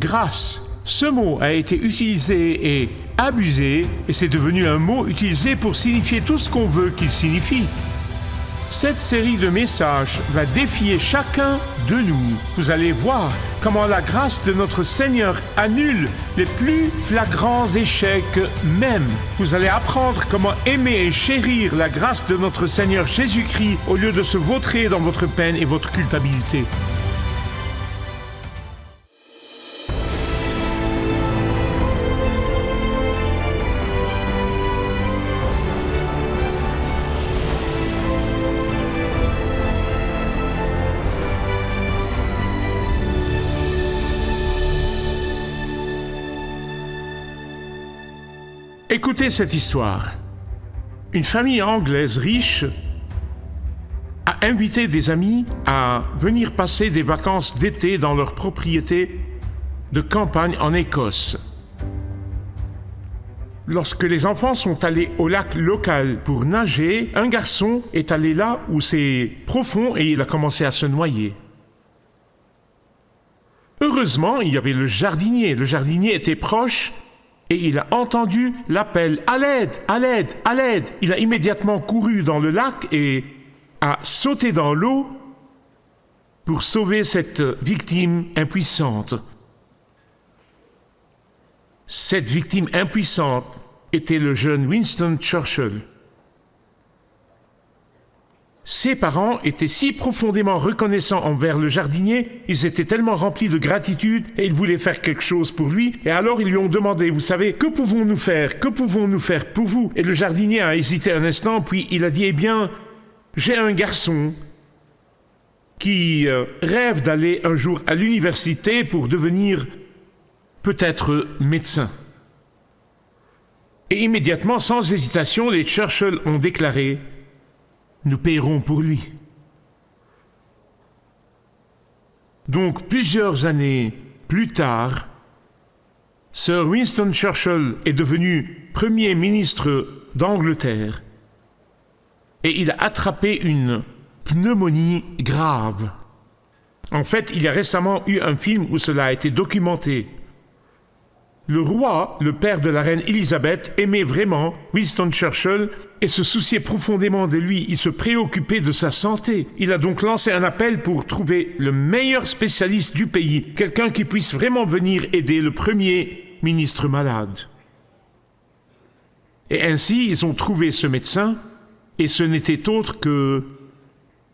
grâce. Ce mot a été utilisé et abusé, et c'est devenu un mot utilisé pour signifier tout ce qu'on veut qu'il signifie. Cette série de messages va défier chacun de nous. Vous allez voir comment la grâce de notre Seigneur annule les plus flagrants échecs même. Vous allez apprendre comment aimer et chérir la grâce de notre Seigneur Jésus-Christ au lieu de se vautrer dans votre peine et votre culpabilité. Écoutez cette histoire. Une famille anglaise riche a invité des amis à venir passer des vacances d'été dans leur propriété de campagne en Écosse. Lorsque les enfants sont allés au lac local pour nager, un garçon est allé là où c'est profond et il a commencé à se noyer. Heureusement, il y avait le jardinier. Le jardinier était proche. Et il a entendu l'appel « À l'aide! À l'aide! À l'aide !» Il a immédiatement couru dans le lac et a sauté dans l'eau pour sauver cette victime impuissante. Cette victime impuissante était le jeune Winston Churchill. Ses parents étaient si profondément reconnaissants envers le jardinier, ils étaient tellement remplis de gratitude et ils voulaient faire quelque chose pour lui. Et alors ils lui ont demandé, vous savez, que pouvons-nous faire? Que pouvons-nous faire pour vous? Et le jardinier a hésité un instant, puis il a dit, eh bien, j'ai un garçon qui rêve d'aller un jour à l'université pour devenir peut-être médecin. Et immédiatement, sans hésitation, les Churchill ont déclaré, nous paierons pour lui. Donc, plusieurs années plus tard, Sir Winston Churchill est devenu Premier ministre d'Angleterre et il a attrapé une pneumonie grave. En fait, il y a récemment eu un film où cela a été documenté. Le roi, le père de la reine Élisabeth, aimait vraiment Winston Churchill et se souciait profondément de lui. Il se préoccupait de sa santé. Il a donc lancé un appel pour trouver le meilleur spécialiste du pays, quelqu'un qui puisse vraiment venir aider le premier ministre malade. Et ainsi, ils ont trouvé ce médecin, et ce n'était autre que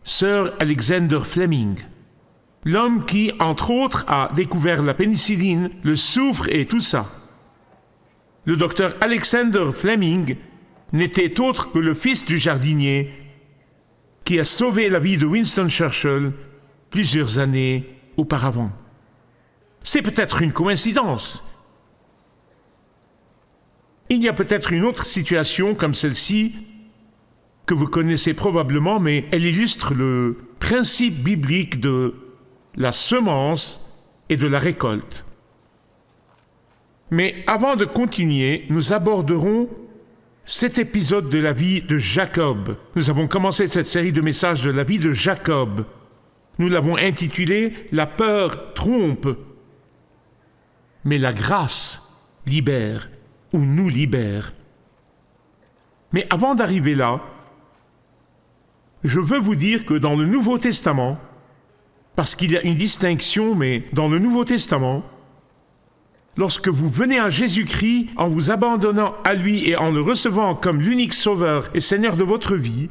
Sir Alexander Fleming. L'homme qui, entre autres, a découvert la pénicilline, le soufre et tout ça. Le docteur Alexander Fleming n'était autre que le fils du jardinier qui a sauvé la vie de Winston Churchill plusieurs années auparavant. C'est peut-être une coïncidence. Il y a peut-être une autre situation comme celle-ci que vous connaissez probablement, mais elle illustre le principe biblique de la semence et de la récolte. Mais avant de continuer, nous aborderons cet épisode de la vie de Jacob. Nous avons commencé cette série de messages de la vie de Jacob. Nous l'avons intitulé « La peur trompe, mais la grâce libère ou nous libère ». Mais avant d'arriver là, je veux vous dire que dans le Nouveau Testament, parce qu'il y a une distinction, mais dans le Nouveau Testament, lorsque vous venez à Jésus-Christ en vous abandonnant à lui et en le recevant comme l'unique sauveur et Seigneur de votre vie,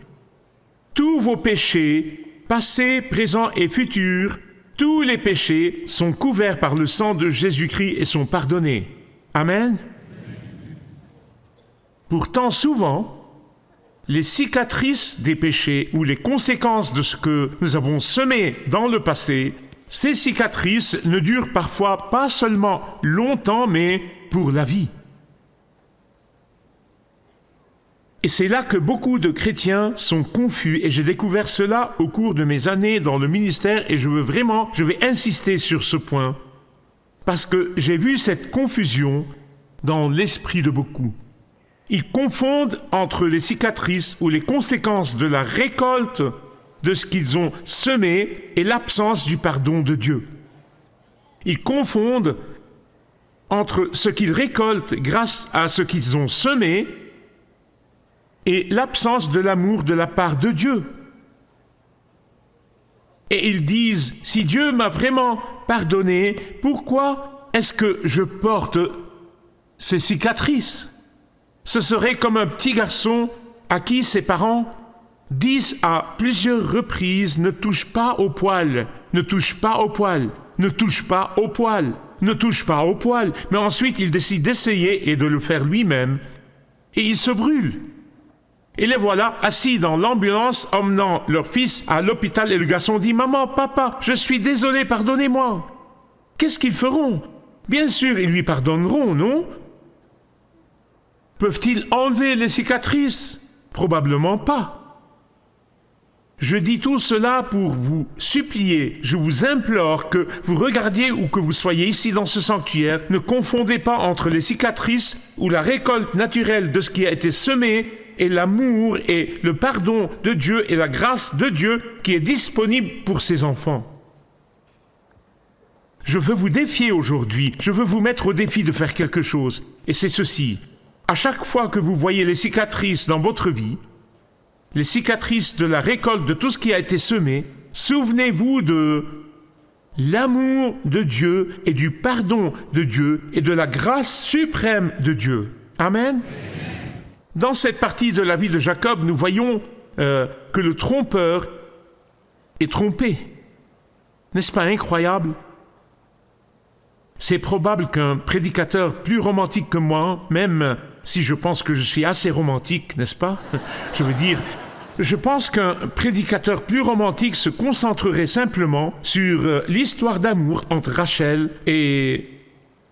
tous vos péchés, passés, présents et futurs, tous les péchés sont couverts par le sang de Jésus-Christ et sont pardonnés. Amen. Pourtant, souvent, les cicatrices des péchés ou les conséquences de ce que nous avons semé dans le passé, ces cicatrices ne durent parfois pas seulement longtemps, mais pour la vie. Et c'est là que beaucoup de chrétiens sont confus, et j'ai découvert cela au cours de mes années dans le ministère, et je vais insister sur ce point, parce que j'ai vu cette confusion dans l'esprit de beaucoup. Ils confondent entre les cicatrices ou les conséquences de la récolte de ce qu'ils ont semé et l'absence du pardon de Dieu. Ils confondent entre ce qu'ils récoltent grâce à ce qu'ils ont semé et l'absence de l'amour de la part de Dieu. Et ils disent, si Dieu m'a vraiment pardonné, pourquoi est-ce que je porte ces cicatrices? Ce serait comme un petit garçon à qui ses parents disent à plusieurs reprises, ne touche pas au poil, ne touche pas au poil, ne touche pas au poil, ne touche pas au poil. Mais ensuite, il décide d'essayer et de le faire lui-même. Et il se brûle. Et les voilà assis dans l'ambulance, emmenant leur fils à l'hôpital. Et le garçon dit, « Maman, papa, je suis désolé, pardonnez-moi. » Qu'est-ce qu'ils feront? Bien sûr, ils lui pardonneront, non? Peuvent-ils enlever les cicatrices? Probablement pas. Je dis tout cela pour vous supplier, je vous implore que vous regardiez ou que vous soyez ici dans ce sanctuaire, ne confondez pas entre les cicatrices ou la récolte naturelle de ce qui a été semé et l'amour et le pardon de Dieu et la grâce de Dieu qui est disponible pour ses enfants. Je veux vous défier aujourd'hui, je veux vous mettre au défi de faire quelque chose, et c'est ceci. À chaque fois que vous voyez les cicatrices dans votre vie, les cicatrices de la récolte de tout ce qui a été semé, souvenez-vous de l'amour de Dieu et du pardon de Dieu et de la grâce suprême de Dieu. Amen. Dans cette partie de la vie de Jacob, nous voyons que le trompeur est trompé. N'est-ce pas incroyable? C'est probable qu'un prédicateur plus romantique que moi, même si je pense que je suis assez romantique, n'est-ce pas? Je veux dire, je pense qu'un prédicateur plus romantique se concentrerait simplement sur l'histoire d'amour entre Rachel et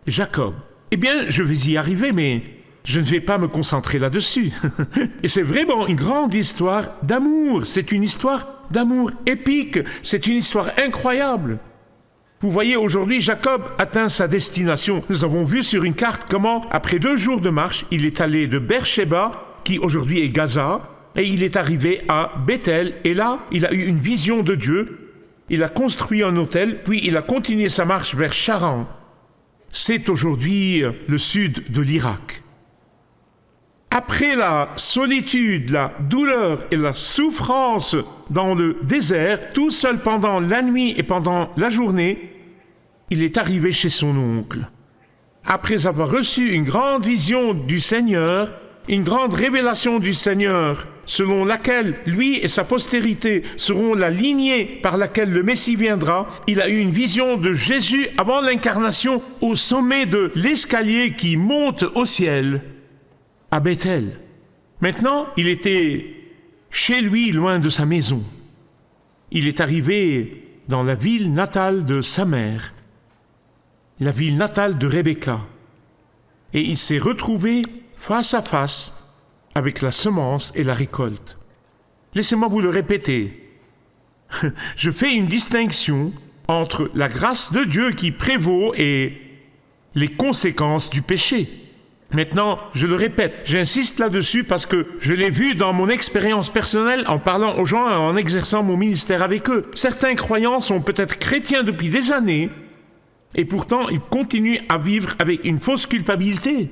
Jacob. Eh bien, je vais y arriver, mais je ne vais pas me concentrer là-dessus. Et c'est vraiment une grande histoire d'amour. C'est une histoire d'amour épique. C'est une histoire incroyable. Vous voyez, aujourd'hui, Jacob atteint sa destination. Nous avons vu sur une carte comment, après 2 jours de marche, il est allé de Beersheba, qui aujourd'hui est Gaza, et il est arrivé à Bethel. Et là, il a eu une vision de Dieu. Il a construit un autel, puis il a continué sa marche vers Charan. C'est aujourd'hui le sud de l'Irak. Après la solitude, la douleur et la souffrance dans le désert, tout seul pendant la nuit et pendant la journée, il est arrivé chez son oncle. Après avoir reçu une grande vision du Seigneur, une grande révélation du Seigneur, selon laquelle lui et sa postérité seront la lignée par laquelle le Messie viendra, il a eu une vision de Jésus avant l'incarnation au sommet de l'escalier qui monte au ciel, à Bethel. Maintenant, il était chez lui, loin de sa maison. Il est arrivé dans la ville natale de sa mère, la ville natale de Rebecca, et il s'est retrouvé face à face avec la semence et la récolte. Laissez-moi vous le répéter. Je fais une distinction entre la grâce de Dieu qui prévaut et les conséquences du péché. Maintenant, je le répète, j'insiste là-dessus parce que je l'ai vu dans mon expérience personnelle en parlant aux gens et en exerçant mon ministère avec eux. Certains croyants sont peut-être chrétiens depuis des années et pourtant ils continuent à vivre avec une fausse culpabilité.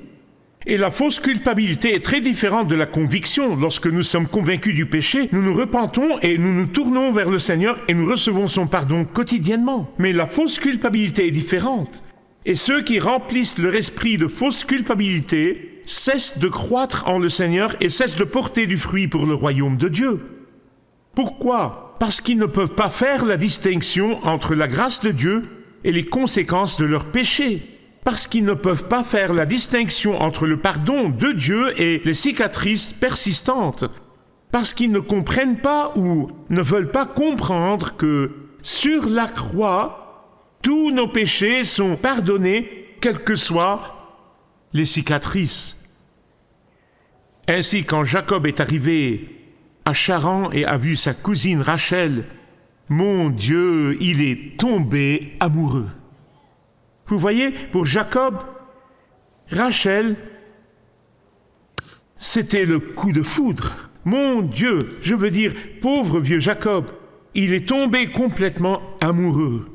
Et la fausse culpabilité est très différente de la conviction. Lorsque nous sommes convaincus du péché, nous nous repentons et nous nous tournons vers le Seigneur et nous recevons son pardon quotidiennement. Mais la fausse culpabilité est différente. Et ceux qui remplissent leur esprit de fausse culpabilité cessent de croître en le Seigneur et cessent de porter du fruit pour le royaume de Dieu. Pourquoi? Parce qu'ils ne peuvent pas faire la distinction entre la grâce de Dieu et les conséquences de leur péché. Parce qu'ils ne peuvent pas faire la distinction entre le pardon de Dieu et les cicatrices persistantes. Parce qu'ils ne comprennent pas ou ne veulent pas comprendre que sur la croix, tous nos péchés sont pardonnés, quelles que soient les cicatrices. Ainsi, quand Jacob est arrivé à Charan et a vu sa cousine Rachel, mon Dieu, il est tombé amoureux. Vous voyez, pour Jacob, Rachel, c'était le coup de foudre. Mon Dieu, je veux dire, pauvre vieux Jacob, il est tombé complètement amoureux.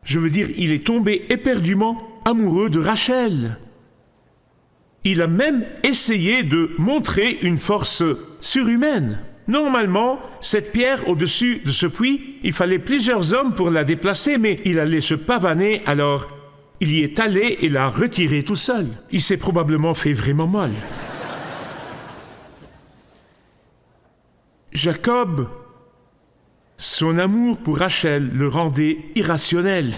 Je veux dire, il est tombé éperdument amoureux de Rachel. Il a même essayé de montrer une force surhumaine. Normalement, cette pierre au-dessus de ce puits, il fallait plusieurs hommes pour la déplacer, mais il allait se pavaner, alors il y est allé et l'a retirée tout seul. Il s'est probablement fait vraiment mal. Jacob, son amour pour Rachel le rendait irrationnel,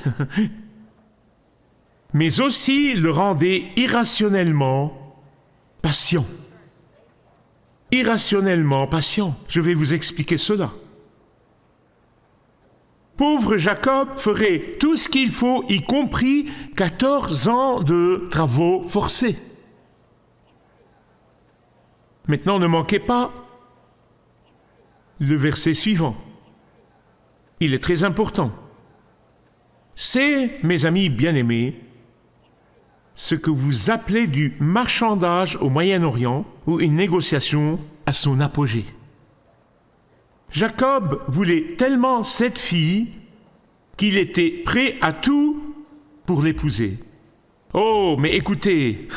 mais aussi le rendait irrationnellement patient. Irrationnellement patient. Je vais vous expliquer cela. Pauvre Jacob ferait tout ce qu'il faut, y compris 14 ans de travaux forcés. Maintenant, ne manquez pas le verset suivant. Il est très important. C'est, mes amis bien-aimés, ce que vous appelez du marchandage au Moyen-Orient ou une négociation à son apogée. Jacob voulait tellement cette fille qu'il était prêt à tout pour l'épouser. Oh, mais écoutez,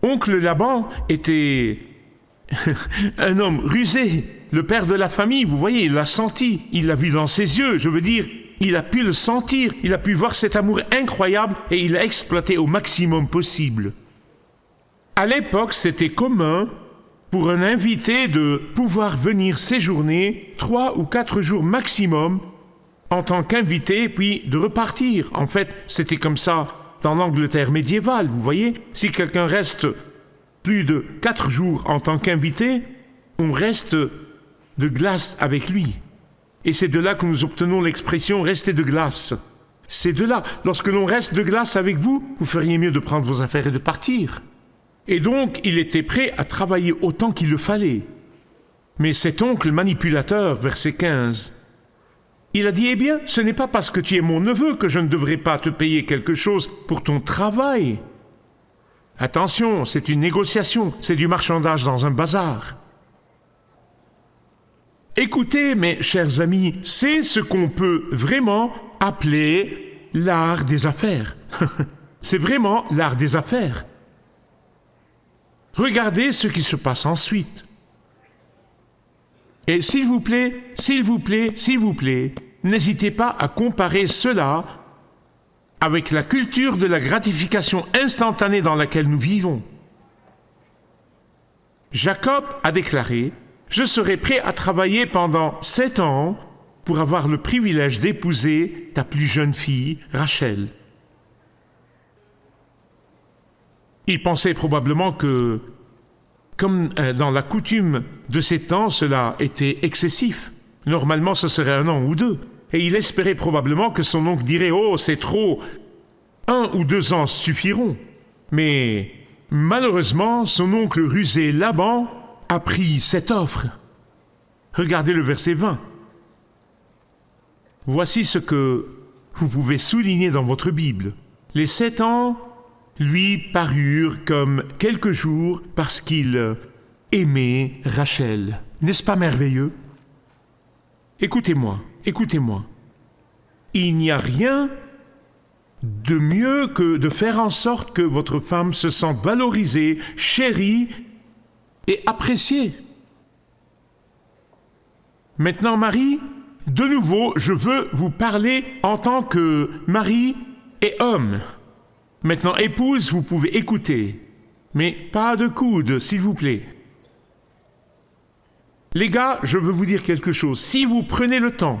oncle Laban était un homme rusé, le père de la famille, vous voyez, il l'a senti, il l'a vu dans ses yeux, je veux dire, il a pu le sentir, il a pu voir cet amour incroyable et il l'a exploité au maximum possible. À l'époque, c'était commun pour un invité de pouvoir venir séjourner 3 ou 4 jours maximum en tant qu'invité, puis de repartir. En fait, c'était comme ça dans l'Angleterre médiévale, vous voyez. Si quelqu'un reste plus de 4 jours en tant qu'invité, on reste de glace avec lui. Et c'est de là que nous obtenons l'expression « rester de glace ». C'est de là, lorsque l'on reste de glace avec vous, vous feriez mieux de prendre vos affaires et de partir. Et donc, il était prêt à travailler autant qu'il le fallait. Mais cet oncle manipulateur, verset 15, il a dit « Eh bien, ce n'est pas parce que tu es mon neveu que je ne devrais pas te payer quelque chose pour ton travail. » Attention, c'est une négociation, c'est du marchandage dans un bazar. Écoutez, mes chers amis, c'est ce qu'on peut vraiment appeler l'art des affaires. C'est vraiment l'art des affaires. Regardez ce qui se passe ensuite. Et s'il vous plaît, n'hésitez pas à comparer cela avec la culture de la gratification instantanée dans laquelle nous vivons. Jacob a déclaré « Je serai prêt à travailler pendant 7 ans pour avoir le privilège d'épouser ta plus jeune fille, Rachel. » Il pensait probablement que, comme dans la coutume de ces temps, cela était excessif. Normalement, ce serait 1 an ou 2. Et il espérait probablement que son oncle dirait « Oh, c'est trop, 1 ou 2 ans suffiront. » Mais malheureusement, son oncle rusé Laban a pris cette offre. Regardez le verset 20. Voici ce que vous pouvez souligner dans votre Bible. Les 7 ans lui parurent comme quelques jours parce qu'il aimait Rachel. N'est-ce pas merveilleux? Écoutez-moi. Il n'y a rien de mieux que de faire en sorte que votre femme se sente valorisée, chérie et appréciée. Maintenant, Marie, de nouveau, je veux vous parler en tant que mari et homme. Maintenant, épouse, vous pouvez écouter, mais pas de coude, s'il vous plaît. Les gars, je veux vous dire quelque chose. Si vous prenez le temps,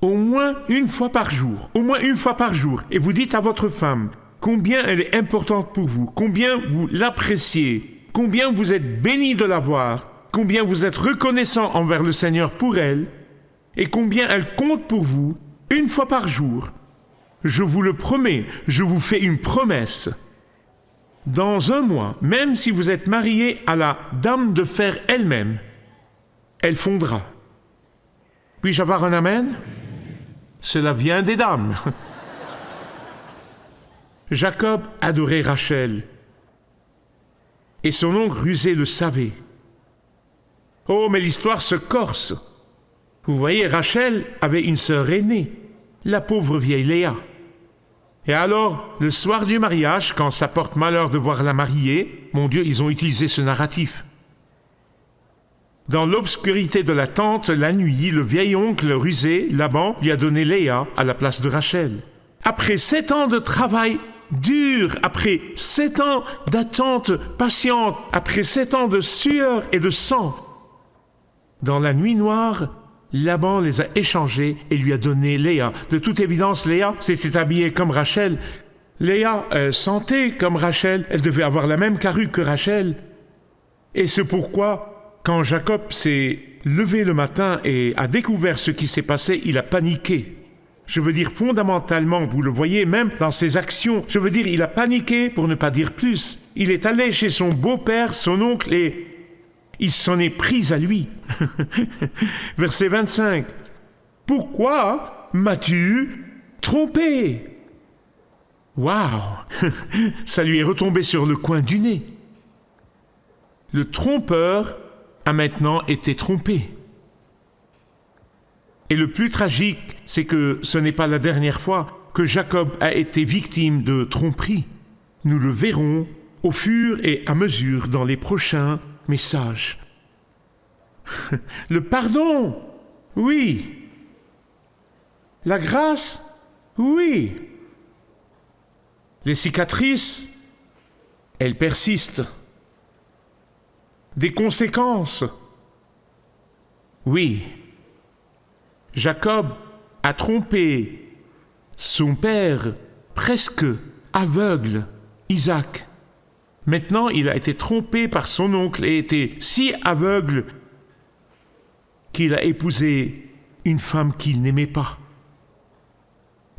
au moins une fois par jour, et vous dites à votre femme combien elle est importante pour vous, combien vous l'appréciez, combien vous êtes béni de l'avoir, combien vous êtes reconnaissant envers le Seigneur pour elle, et combien elle compte pour vous, une fois par jour, je vous le promets, je vous fais une promesse. Dans 1 mois, même si vous êtes marié à la dame de fer elle-même, elle fondra. Puis-je avoir un amen? Cela vient des dames. Jacob adorait Rachel. Et son oncle rusé le savait. Oh, mais l'histoire se corse. Vous voyez, Rachel avait une sœur aînée, la pauvre vieille Léa. Et alors, le soir du mariage, quand ça porte malheur de voir la mariée, mon Dieu, ils ont utilisé ce narratif. Dans l'obscurité de la tente, la nuit, le vieil oncle rusé, Laban, lui a donné Léa à la place de Rachel. Après 7 ans de travail dur, après 7 ans d'attente patiente, après 7 ans de sueur et de sang, dans la nuit noire, Laban les a échangés et lui a donné Léa. De toute évidence, Léa s'était habillée comme Rachel. Léa sentait comme Rachel, elle devait avoir la même carrure que Rachel. Et c'est pourquoi, quand Jacob s'est levé le matin et a découvert ce qui s'est passé, il a paniqué. Je veux dire fondamentalement, vous le voyez même dans ses actions, je veux dire il a paniqué pour ne pas dire plus. Il est allé chez son beau-père, son oncle, et il s'en est pris à lui. Verset 25. « Pourquoi m'as-tu trompé ?» Waouh. Ça lui est retombé sur le coin du nez. Le trompeur a maintenant été trompé. Et le plus tragique, c'est que ce n'est pas la dernière fois que Jacob a été victime de tromperie. Nous le verrons au fur et à mesure dans les prochains messages. Le pardon, oui. La grâce, oui. Les cicatrices, elles persistent. Des conséquences, oui. Jacob a trompé son père presque aveugle, Isaac. Maintenant, il a été trompé par son oncle et était si aveugle qu'il a épousé une femme qu'il n'aimait pas.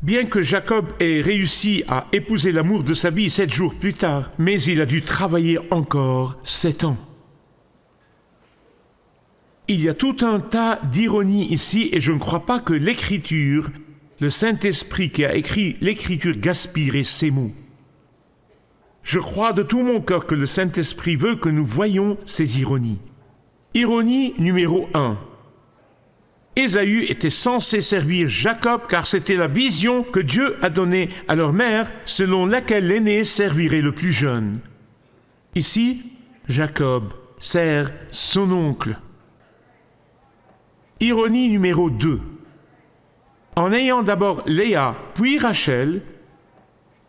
Bien que Jacob ait réussi à épouser l'amour de sa vie 7 jours plus tard, mais il a dû travailler encore 7 ans. Il y a tout un tas d'ironies ici et je ne crois pas que l'Écriture, le Saint-Esprit qui a écrit l'Écriture gaspillerait ces mots. Je crois de tout mon cœur que le Saint-Esprit veut que nous voyions ces ironies. Ironie numéro 1. Ésaü était censé servir Jacob car c'était la vision que Dieu a donnée à leur mère selon laquelle l'aîné servirait le plus jeune. Ici, Jacob sert son oncle. Ironie numéro 2. En ayant d'abord Léa puis Rachel,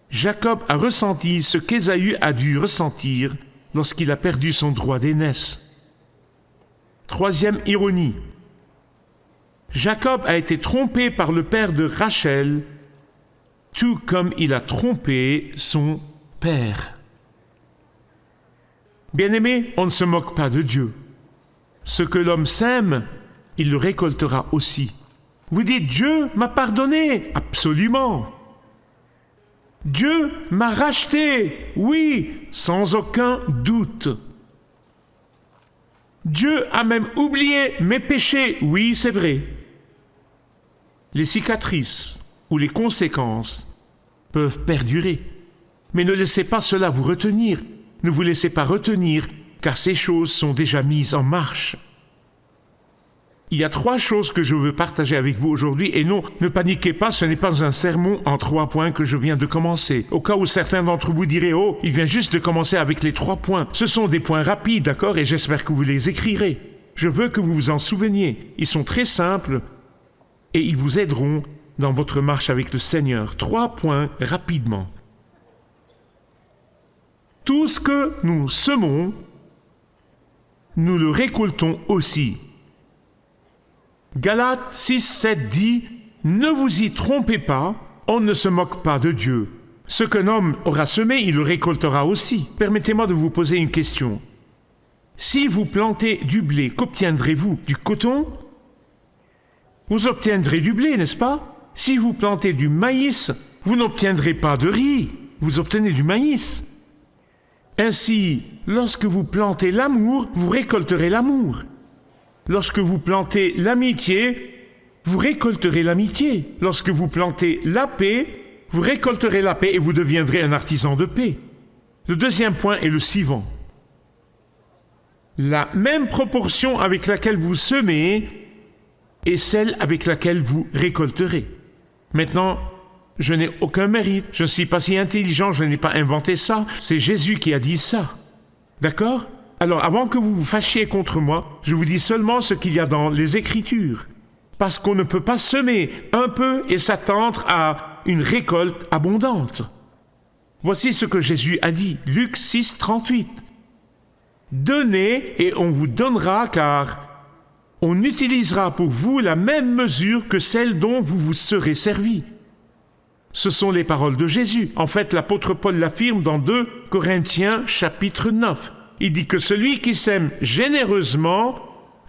Jacob a ressenti ce qu'Ésaü a dû ressentir lorsqu'il a perdu son droit d'aînesse. Troisième ironie. Jacob a été trompé par le père de Rachel, tout comme il a trompé son père. Bien-aimés, on ne se moque pas de Dieu. Ce que l'homme sème, il le récoltera aussi. Vous dites, Dieu m'a pardonné. Absolument. Dieu m'a racheté. Oui, sans aucun doute. Dieu a même oublié mes péchés. Oui, c'est vrai. Les cicatrices ou les conséquences peuvent perdurer. Mais ne laissez pas cela vous retenir. Ne vous laissez pas retenir, car ces choses sont déjà mises en marche. Il y a 3 choses que je veux partager avec vous aujourd'hui, et non, ne paniquez pas, ce n'est pas un sermon en 3 points que je viens de commencer. Au cas où certains d'entre vous diraient « Oh, il vient juste de commencer avec les 3 points ». Ce sont des points rapides, d'accord, et j'espère que vous les écrirez. Je veux que vous vous en souveniez. Ils sont très simples, et ils vous aideront dans votre marche avec le Seigneur. 3 points rapidement. Tout ce que nous semons, nous le récoltons aussi. Galates 6, 7 dit « Ne vous y trompez pas, on ne se moque pas de Dieu. Ce qu'un homme aura semé, il le récoltera aussi. » Permettez-moi de vous poser une question. Si vous plantez du blé, qu'obtiendrez-vous? Du coton? Vous obtiendrez du blé, n'est-ce pas? Si vous plantez du maïs, vous n'obtiendrez pas de riz, vous obtenez du maïs. Ainsi, lorsque vous plantez l'amour, vous récolterez l'amour. Lorsque vous plantez l'amitié, vous récolterez l'amitié. Lorsque vous plantez la paix, vous récolterez la paix et vous deviendrez un artisan de paix. Le deuxième point est le suivant. La même proportion avec laquelle vous semez est celle avec laquelle vous récolterez. Maintenant, Je n'ai aucun mérite. Je ne suis pas si intelligent, je n'ai pas inventé ça. C'est Jésus qui a dit ça. D'accord ? Alors, avant que vous vous fâchiez contre moi, je vous dis seulement ce qu'il y a dans les Écritures. Parce qu'on ne peut pas semer un peu et s'attendre à une récolte abondante. Voici ce que Jésus a dit, Luc 6, 38. Donnez et on vous donnera, car on utilisera pour vous la même mesure que celle dont vous vous serez servi. Ce sont les paroles de Jésus. En fait, l'apôtre Paul l'affirme dans 2 Corinthiens chapitre 9. Il dit que celui qui sème généreusement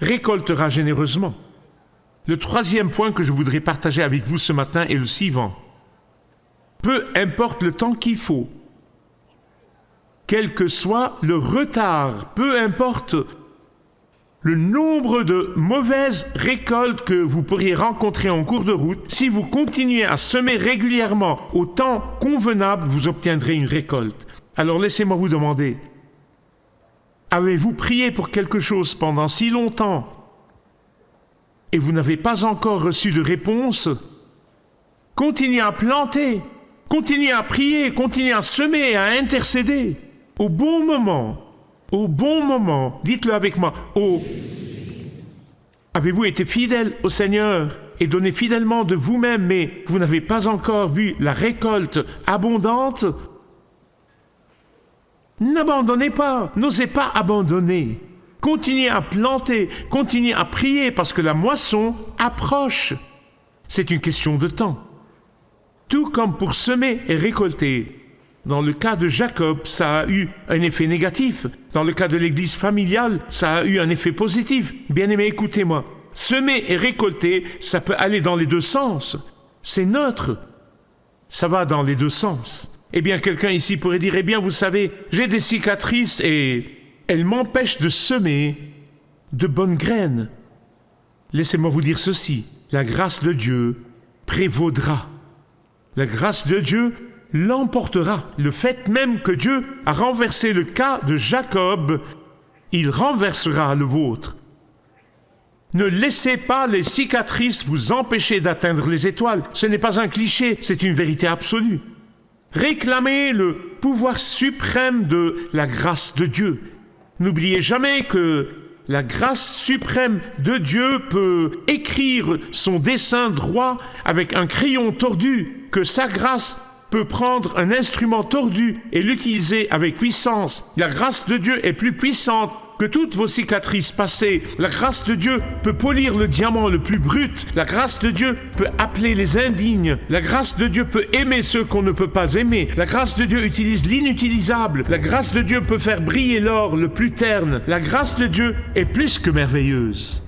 récoltera généreusement. Le troisième point que je voudrais partager avec vous ce matin est le suivant. Peu importe le temps qu'il faut, quel que soit le retard, peu importe le nombre de mauvaises récoltes que vous pourriez rencontrer en cours de route, si vous continuez à semer régulièrement au temps convenable, vous obtiendrez une récolte. Alors laissez-moi vous demander, avez-vous prié pour quelque chose pendant si longtemps et vous n'avez pas encore reçu de réponse? Continuez à planter, continuez à prier, continuez à semer, à intercéder. Au bon moment, dites-le avec moi, avez-vous été fidèle au Seigneur et donné fidèlement de vous-même, mais vous n'avez pas encore vu la récolte abondante? N'abandonnez pas, n'osez pas abandonner. Continuez à planter, continuez à prier parce que la moisson approche. C'est une question de temps. Tout comme pour semer et récolter. Dans le cas de Jacob, ça a eu un effet négatif. Dans le cas de l'église familiale, ça a eu un effet positif. Bien-aimés, écoutez-moi. Semer et récolter, ça peut aller dans les deux sens. C'est neutre. Ça va dans les deux sens. Eh bien, quelqu'un ici pourrait dire, eh bien, vous savez, j'ai des cicatrices et elles m'empêchent de semer de bonnes graines. Laissez-moi vous dire ceci. La grâce de Dieu prévaudra. La grâce de Dieu l'emportera. Le fait même que Dieu a renversé le cas de Jacob, il renversera le vôtre. Ne laissez pas les cicatrices vous empêcher d'atteindre les étoiles. Ce n'est pas un cliché, c'est une vérité absolue. Réclamez le pouvoir suprême de la grâce de Dieu. N'oubliez jamais que la grâce suprême de Dieu peut écrire son dessein droit avec un crayon tordu, que sa grâce peut prendre un instrument tordu et l'utiliser avec puissance. La grâce de Dieu est plus puissante que toutes vos cicatrices passées. La grâce de Dieu peut polir le diamant le plus brut. La grâce de Dieu peut appeler les indignes. La grâce de Dieu peut aimer ceux qu'on ne peut pas aimer. La grâce de Dieu utilise l'inutilisable. La grâce de Dieu peut faire briller l'or le plus terne. La grâce de Dieu est plus que merveilleuse.